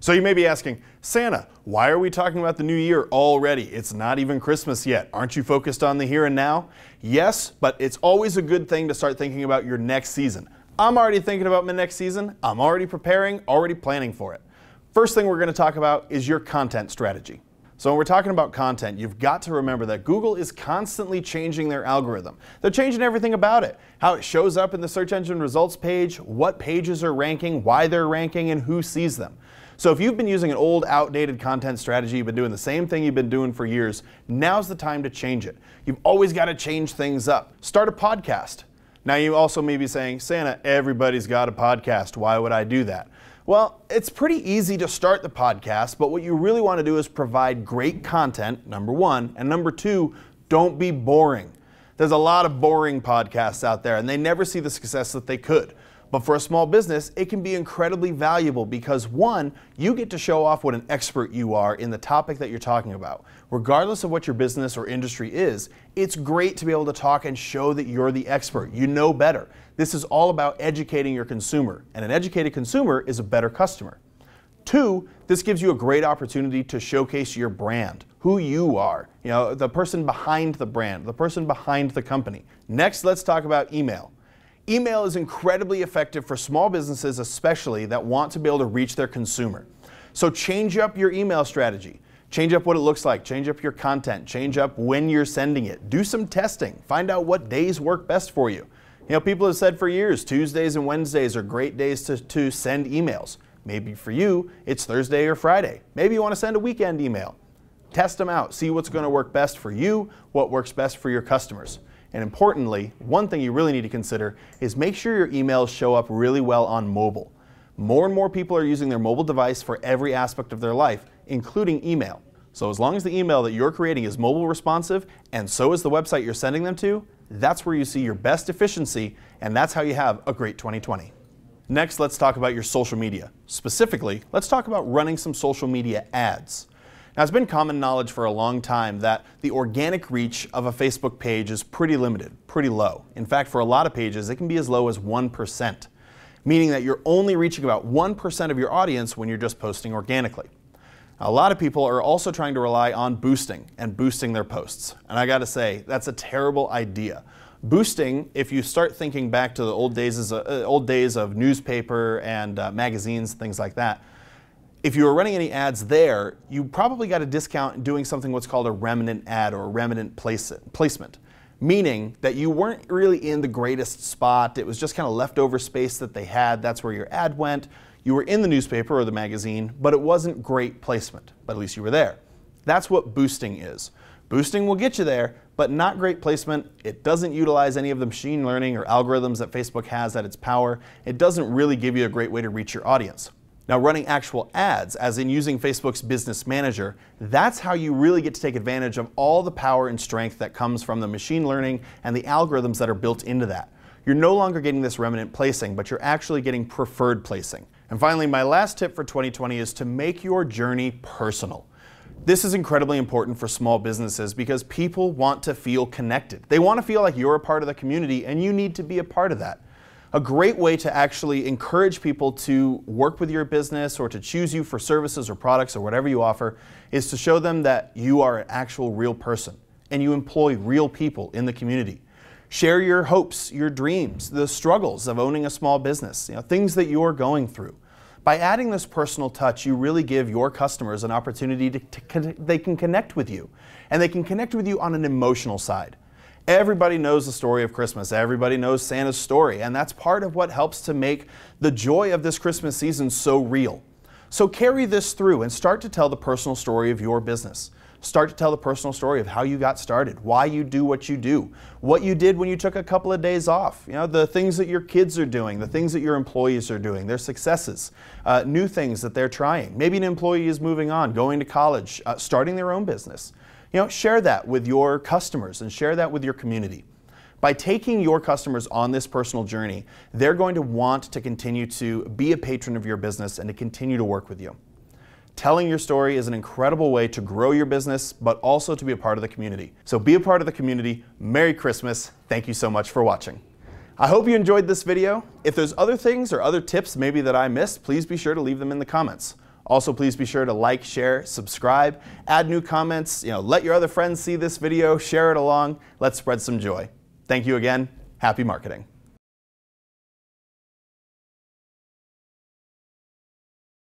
So you may be asking, Santa, why are we talking about the new year already? It's not even Christmas yet. Aren't you focused on the here and now? Yes, but it's always a good thing to start thinking about your next season. I'm already thinking about my next season. I'm already preparing, already planning for it. First thing we're going to talk about is your content strategy. So when we're talking about content, you've got to remember that Google is constantly changing their algorithm. They're changing everything about it. How it shows up in the search engine results page, what pages are ranking, why they're ranking, and who sees them. So if you've been using an old, outdated content strategy, you've been doing the same thing you've been doing for years, now's the time to change it. You've always got to change things up. Start a podcast. Now you also may be saying, Santa, everybody's got a podcast. Why would I do that? Well, it's pretty easy to start the podcast, but what you really want to do is provide great content, number one, and number two, don't be boring. There's a lot of boring podcasts out there, and they never see the success that they could. But for a small business, it can be incredibly valuable because one, you get to show off what an expert you are in the topic that you're talking about. Regardless of what your business or industry is, it's great to be able to talk and show that you're the expert. You know better. This is all about educating your consumer, and an educated consumer is a better customer. Two, this gives you a great opportunity to showcase your brand, who you are, the person behind the brand, the person behind the company. Next, let's talk about email. Email is incredibly effective for small businesses, especially that want to be able to reach their consumer. So change up your email strategy. Change up what it looks like. Change up your content. Change up when you're sending it. Do some testing. Find out what days work best for you. People have said for years, Tuesdays and Wednesdays are great days to send emails. Maybe for you, it's Thursday or Friday. Maybe you want to send a weekend email. Test them out. See what's going to work best for you, what works best for your customers. And importantly, one thing you really need to consider is make sure your emails show up really well on mobile. More and more people are using their mobile device for every aspect of their life, including email. So as long as the email that you're creating is mobile responsive, and so is the website you're sending them to, that's where you see your best efficiency, and that's how you have a great 2020. Next, let's talk about your social media. Specifically, let's talk about running some social media ads. Now, it's been common knowledge for a long time that the organic reach of a Facebook page is pretty limited, pretty low. In fact, for a lot of pages, it can be as low as 1%, meaning that you're only reaching about 1% of your audience when you're just posting organically. Now, a lot of people are also trying to rely on boosting their posts. And I gotta say, that's a terrible idea. Boosting, if you start thinking back to the old days of newspaper and magazines, things like that, if you were running any ads there, you probably got a discount doing something what's called a remnant ad or a remnant placement, meaning that you weren't really in the greatest spot. It was just kind of leftover space that they had. That's where your ad went. You were in the newspaper or the magazine, but it wasn't great placement, but at least you were there. That's what boosting is. Boosting will get you there, but not great placement. It doesn't utilize any of the machine learning or algorithms that Facebook has at its power. It doesn't really give you a great way to reach your audience. Now, running actual ads, as in using Facebook's Business Manager, that's how you really get to take advantage of all the power and strength that comes from the machine learning and the algorithms that are built into that. You're no longer getting this remnant placing, but you're actually getting preferred placing. And finally, my last tip for 2020 is to make your journey personal. This is incredibly important for small businesses because people want to feel connected. They want to feel like you're a part of the community, and you need to be a part of that. A great way to actually encourage people to work with your business or to choose you for services or products or whatever you offer is to show them that you are an actual real person and you employ real people in the community. Share your hopes, your dreams, the struggles of owning a small business, things that you're going through. By adding this personal touch, you really give your customers an opportunity they can connect with you, and they can connect with you on an emotional side. Everybody knows the story of Christmas. Everybody knows Santa's story, and that's part of what helps to make the joy of this Christmas season so real. So carry this through and start to tell the personal story of your business. Start to tell the personal story of how you got started, why you do what you do, what you did when you took a couple of days off, the things that your kids are doing, the things that your employees are doing, their successes, new things that they're trying. Maybe an employee is moving on, going to college, starting their own business. Share that with your customers and share that with your community. By taking your customers on this personal journey, they're going to want to continue to be a patron of your business and to continue to work with you. Telling your story is an incredible way to grow your business, but also to be a part of the community. So be a part of the community. Merry Christmas. Thank you so much for watching. I hope you enjoyed this video. If there's other things or other tips maybe that I missed, please be sure to leave them in the comments. Also, please be sure to like, share, subscribe, add new comments, let your other friends see this video, share it along. Let's spread some joy. Thank you again. Happy marketing.